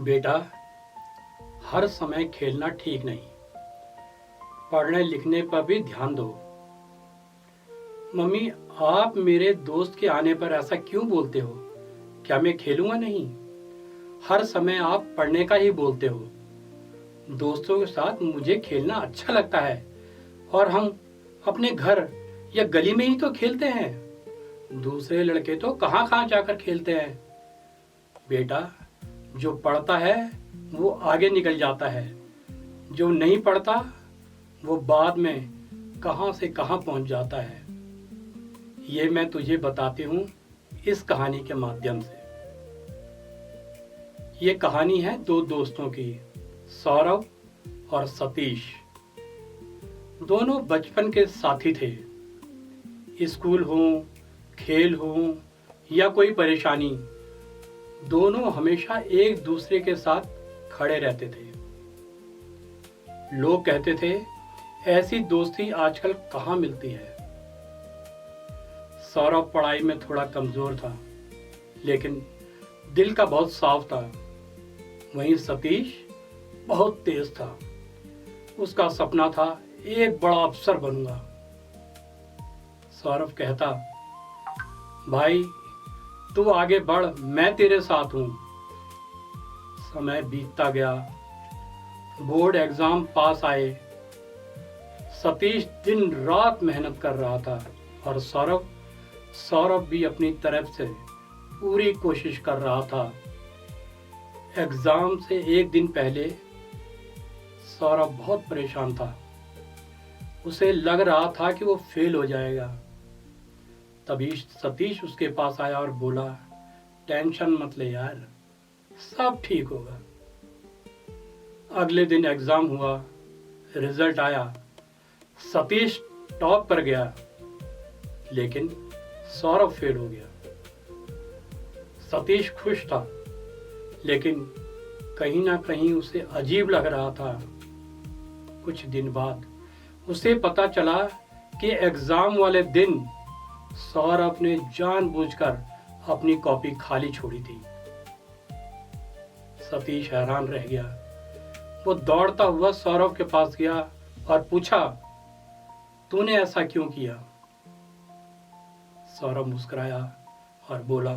बेटा, हर समय खेलना ठीक नहीं। पढ़ने लिखने पर भी ध्यान दो। मम्मी, आप मेरे दोस्त के आने पर ऐसा क्यों बोलते हो? क्या मैं खेलूंगा नहीं? हर समय आप पढ़ने का ही बोलते हो। दोस्तों के साथ मुझे खेलना अच्छा लगता है और हम अपने घर या गली में ही तो खेलते हैं। दूसरे लड़के तो कहाँ कहाँ जाकर खेलते हैं। बेटा, जो पढ़ता है वो आगे निकल जाता है, जो नहीं पढ़ता वो बाद में कहाँ से कहाँ पहुँच जाता है। ये मैं तुझे बताती हूँ इस कहानी के माध्यम से। ये कहानी है दो दोस्तों की, सौरभ और सतीश। दोनों बचपन के साथी थे। स्कूल हो, खेल हो या कोई परेशानी, दोनों हमेशा एक दूसरे के साथ खड़े रहते थे। लोग कहते थे ऐसी दोस्ती आजकल कहाँ मिलती है। सौरभ पढ़ाई में थोड़ा कमजोर था, लेकिन दिल का बहुत साफ था। वहीं सतीश बहुत तेज था। उसका सपना था एक बड़ा अफसर बनूंगा। सौरभ कहता, भाई तू आगे बढ़, मैं तेरे साथ हूं। समय बीतता गया, बोर्ड एग्जाम पास आए। सतीश दिन रात मेहनत कर रहा था और सौरभ भी अपनी तरफ से पूरी कोशिश कर रहा था। एग्जाम से एक दिन पहले सौरभ बहुत परेशान था। उसे लग रहा था कि वो फेल हो जाएगा। तभी सतीश उसके पास आया और बोला, टेंशन मत ले यार, सब ठीक होगा। अगले दिन एग्जाम हुआ, रिजल्ट आया। सतीश टॉप पर गया, लेकिन सौरभ फेल हो गया। सतीश खुश था, लेकिन कहीं ना कहीं उसे अजीब लग रहा था। कुछ दिन बाद उसे पता चला कि एग्जाम वाले दिन सौरभ ने जानबूझकर अपनी कॉपी खाली छोड़ी थी। सतीश हैरान रह गया। वो दौड़ता हुआ सौरभ के पास गया और पूछा, तूने ऐसा क्यों किया? सौरभ मुस्कुराया और बोला,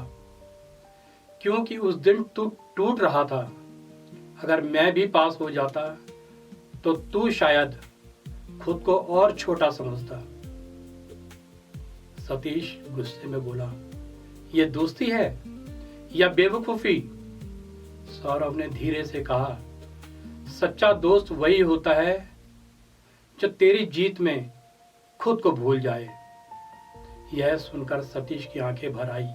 क्योंकि उस दिन तू टूट रहा था। अगर मैं भी पास हो जाता तो तू शायद खुद को और छोटा समझता। सतीश गुस्से में बोला, ये दोस्ती है या बेवकूफी? सौरभ ने धीरे से कहा, सच्चा दोस्त वही होता है जो तेरी जीत में खुद को भूल जाए। यह सुनकर सतीश की आंखें भर आई।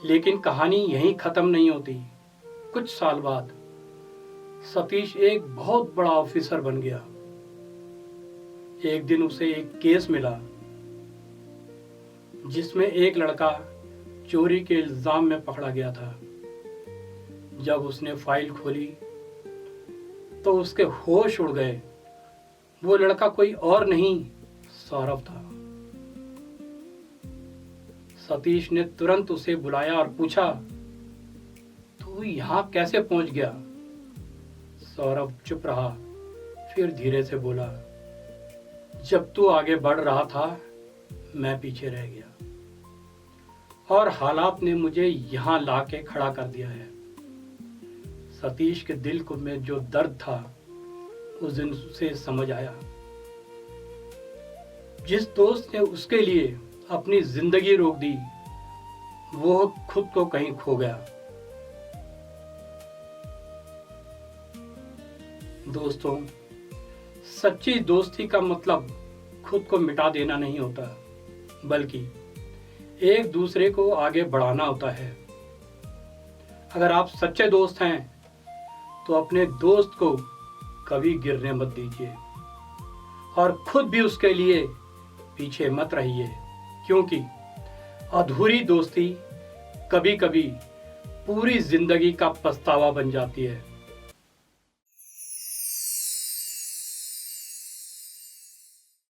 लेकिन कहानी यहीं खत्म नहीं होती। कुछ साल बाद सतीश एक बहुत बड़ा ऑफिसर बन गया। एक दिन उसे एक केस मिला जिसमें एक लड़का चोरी के इल्जाम में पकड़ा गया था। जब उसने फाइल खोली तो उसके होश उड़ गए। वो लड़का कोई और नहीं, सौरभ था। सतीश ने तुरंत उसे बुलाया और पूछा, तू यहां कैसे पहुंच गया? सौरभ चुप रहा, फिर धीरे से बोला, जब तू आगे बढ़ रहा था मैं पीछे रह गया और हालात ने मुझे यहां लाके खड़ा कर दिया है। सतीश के दिल को में जो दर्द था उस दिन उसे समझ आया। जिस दोस्त ने उसके लिए अपनी जिंदगी रोक दी, वो खुद को कहीं खो गया। दोस्तों, सच्ची दोस्ती का मतलब खुद को मिटा देना नहीं होता, बल्कि एक दूसरे को आगे बढ़ाना होता है। अगर आप सच्चे दोस्त हैं तो अपने दोस्त को कभी गिरने मत दीजिए और खुद भी उसके लिए पीछे मत रहिए, क्योंकि अधूरी दोस्ती कभी कभी पूरी जिंदगी का पछतावा बन जाती है।